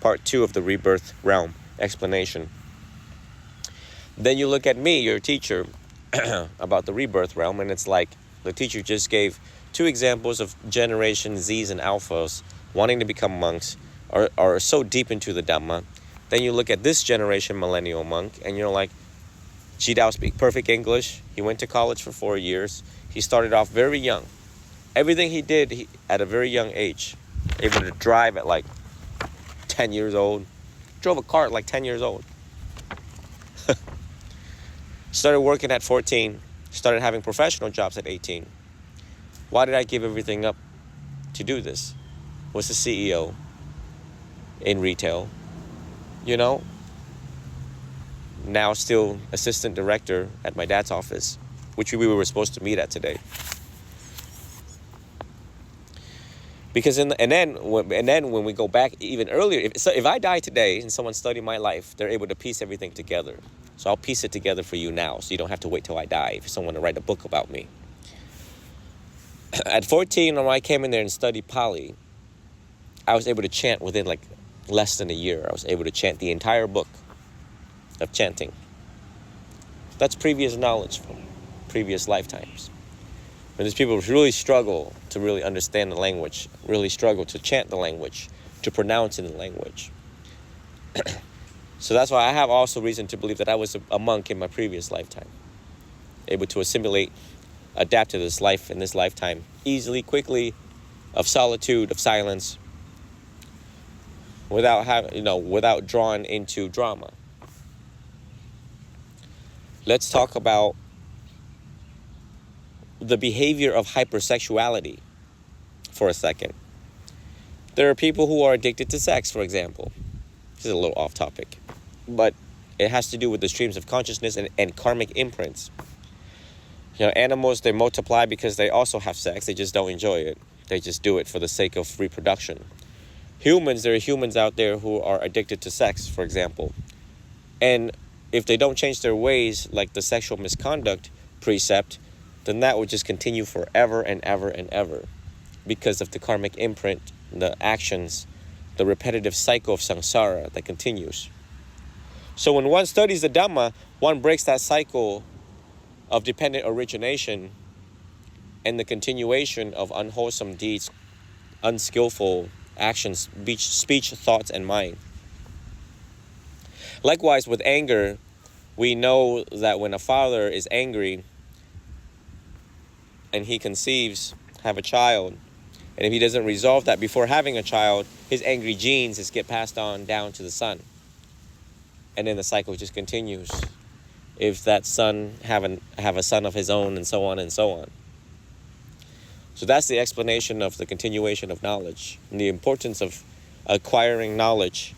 part 2 of the rebirth realm explanation. Then you look at me, your teacher, about the rebirth realm, and it's like the teacher just gave 2 examples of Generation Zs and Alphas wanting to become monks, are so deep into the Dhamma. Then you look at this generation millennial monk, and you're like, Jidao speaks perfect English. He went to college for 4 years. He started off very young. Everything he did at a very young age. Able to drive at like 10 years old. Drove a car at like 10 years old. Started working at 14. Started having professional jobs at 18. Why did I give everything up to do this? Was the CEO in retail, you know? Now still assistant director at my dad's office, which we were supposed to meet at today. Because and then when we go back even earlier, if I die today and someone studied my life, they're able to piece everything together. So I'll piece it together for you now, so you don't have to wait till I die for someone to write a book about me. At 14, when I came in there and studied Pali, I was able to chant within like less than a year. I was able to chant the entire book of chanting. That's previous knowledge from previous lifetimes. When these people really struggle to really understand the language, really struggle to chant the language, to pronounce in the language. So that's why I have also reason to believe that I was a monk in my previous lifetime, able to assimilate, adapt to this life in this lifetime easily, quickly, of solitude, of silence, without drawn into drama. Let's talk about the behavior of hypersexuality for a second. There are people who are addicted to sex, for example. This is a little off topic, but it has to do with the streams of consciousness and karmic imprints. Animals, they multiply because they also have sex. They just don't enjoy it. They just do it for the sake of reproduction. Humans, there are humans out there who are addicted to sex, for example. And if they don't change their ways, like the sexual misconduct precept, then that would just continue forever and ever and ever because of the karmic imprint, the actions, the repetitive cycle of samsara that continues. So when one studies the Dhamma, one breaks that cycle of dependent origination and the continuation of unwholesome deeds, unskillful actions, speech, thoughts, and mind. Likewise, with anger, we know that when a father is angry and he conceives, have a child, and if he doesn't resolve that before having a child, his angry genes just get passed on down to the son. And then the cycle just continues. If that son have a son of his own, and so on and so on. So that's the explanation of the continuation of knowledge, and the importance of acquiring knowledge,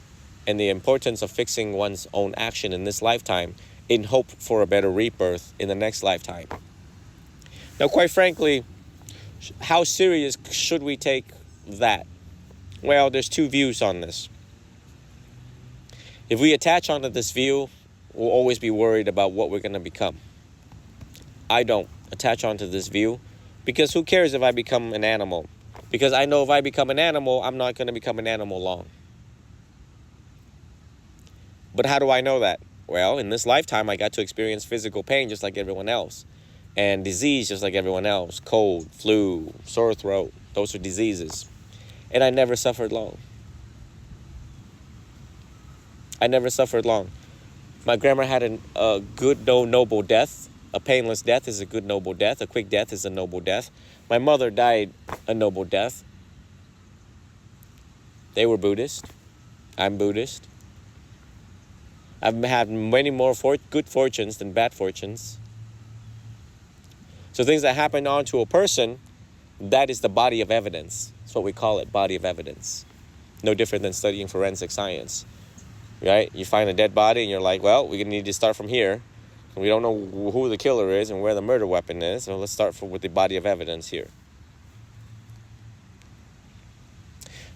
and the importance of fixing one's own action in this lifetime in hope for a better rebirth in the next lifetime. Now, quite frankly, how serious should we take that? Well, there's 2 views on this. If we attach onto this view, we'll always be worried about what we're going to become. I don't attach onto this view because who cares if I become an animal? Because I know if I become an animal, I'm not going to become an animal long. But how do I know that? Well, in this lifetime, I got to experience physical pain just like everyone else. And disease just like everyone else. Cold, flu, sore throat. Those are diseases. And I never suffered long. I never suffered long. My grandma had a good, noble death. A painless death is a good, noble death. A quick death is a noble death. My mother died a noble death. They were Buddhist. I'm Buddhist. I've had many more good fortunes than bad fortunes. So things that happen onto a person, that is the body of evidence. That's what we call it, body of evidence. No different than studying forensic science, right? You find a dead body and you're like, well, we need to start from here. And we don't know who the killer is and where the murder weapon is. So let's start with the body of evidence here.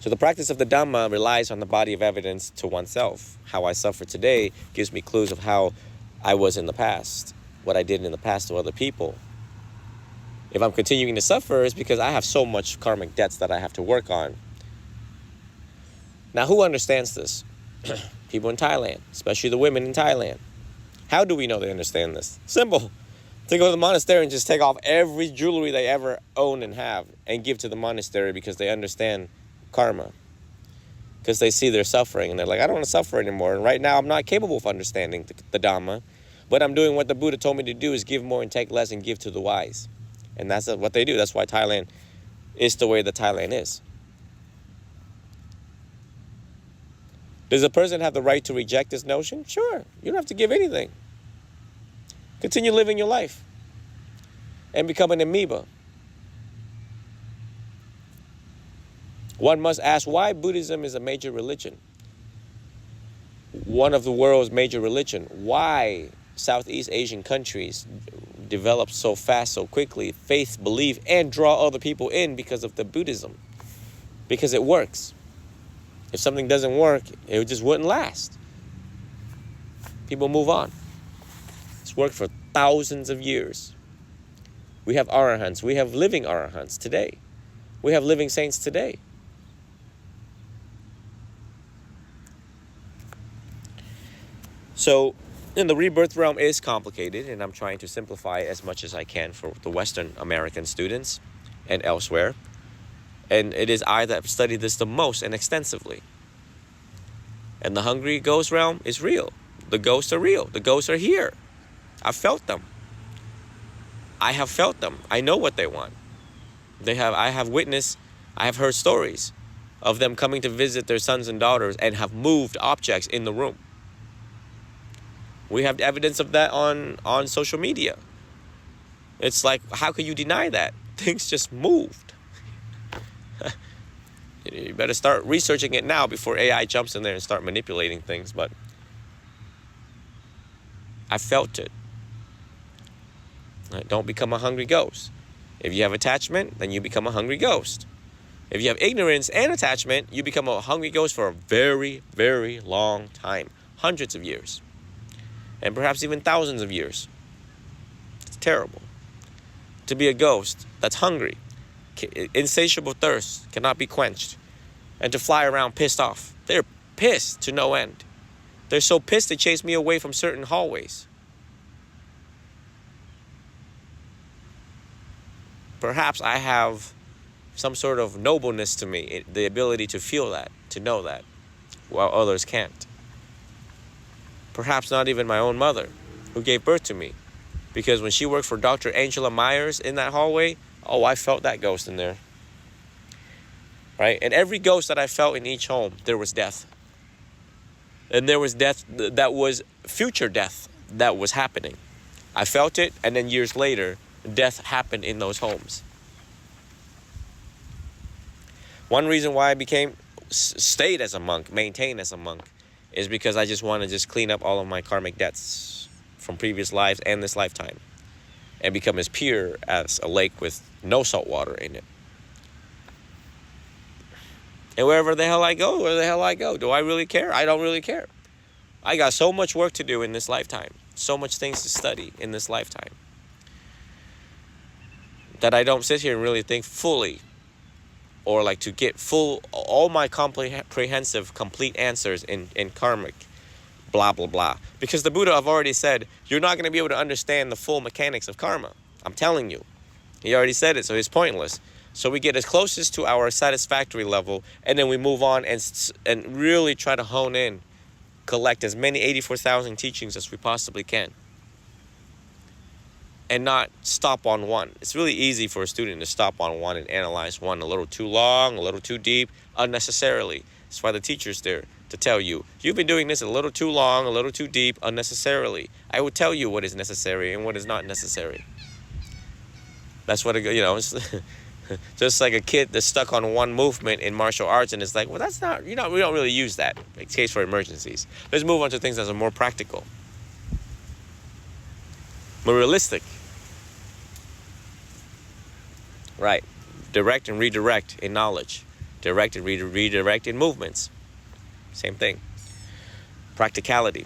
So the practice of the Dhamma relies on the body of evidence to oneself. How I suffer today gives me clues of how I was in the past, what I did in the past to other people. If I'm continuing to suffer, it's because I have so much karmic debts that I have to work on. Now, who understands this? People in Thailand, especially the women in Thailand. How do we know they understand this? Simple. They go to the monastery and just take off every jewelry they ever own and have and give to the monastery because they understand karma. Because they see their suffering and they're like, I don't want to suffer anymore. And right now I'm not capable of understanding the Dhamma. But I'm doing what the Buddha told me to do, is give more and take less and give to the wise. And that's what they do. That's why Thailand is the way that Thailand is. Does a person have the right to reject this notion? Sure. You don't have to give anything. Continue living your life and become an amoeba. One must ask why Buddhism is a major religion. One of the world's major religion. Why Southeast Asian countries develop so fast, so quickly, faith, belief, and draw other people in because of the Buddhism. Because it works. If something doesn't work, it just wouldn't last. People move on. It's worked for thousands of years. We have arahants. We have living arahants today. We have living saints today. So, the rebirth realm is complicated, and I'm trying to simplify it as much as I can for the Western American students and elsewhere. And it is I that have studied this the most and extensively. And the hungry ghost realm is real. The ghosts are real. The ghosts are here. I've felt them. I have felt them. I know what they want. I have witnessed, I have heard stories of them coming to visit their sons and daughters and have moved objects in the room. We have evidence of that on social media. It's like, how could you deny that? Things just moved. You better start researching it now before AI jumps in there and start manipulating things. But I felt it. Don't become a hungry ghost. If you have attachment, then you become a hungry ghost. If you have ignorance and attachment, you become a hungry ghost for a very, very long time. Hundreds of years. And perhaps even thousands of years. It's terrible. To be a ghost that's hungry. Insatiable thirst cannot be quenched. And to fly around pissed off. They're pissed to no end. They're so pissed they chase me away from certain hallways. Perhaps I have some sort of nobleness to me, the ability to feel that, to know that, while others can't. Perhaps not even my own mother, who gave birth to me. Because when she worked for Dr. Angela Myers in that hallway, oh, I felt that ghost in there. Right? And every ghost that I felt in each home, there was death. And there was death that was future death that was happening. I felt it, and then years later, death happened in those homes. One reason why I stayed as a monk, maintained as a monk, is because I just want to just clean up all of my karmic debts from previous lives and this lifetime. And become as pure as a lake with no salt water in it. And wherever the hell I go, Do I really care? I don't really care. I got so much work to do in this lifetime. So much things to study in this lifetime. That I don't sit here and really think fully. Or like to get all my comprehensive, complete answers in karmic. Blah, blah, blah. Because the Buddha have already said, you're not going to be able to understand the full mechanics of karma. I'm telling you. He already said it, so it's pointless. So we get as closest to our satisfactory level, and then we move on and really try to hone in, collect as many 84,000 teachings as we possibly can. And not stop on one. It's really easy for a student to stop on one and analyze one a little too long, a little too deep, unnecessarily. That's why the teacher's there to tell you, you've been doing this a little too long, a little too deep, unnecessarily. I will tell you what is necessary and what is not necessary. That's what, it's just like a kid that's stuck on one movement in martial arts and it's like, well, that's not, we don't really use that. It's case for emergencies. Let's move on to things that are more practical. More realistic. Right. Direct and redirect in knowledge. Direct and redirect in movements. Same thing. Practicality.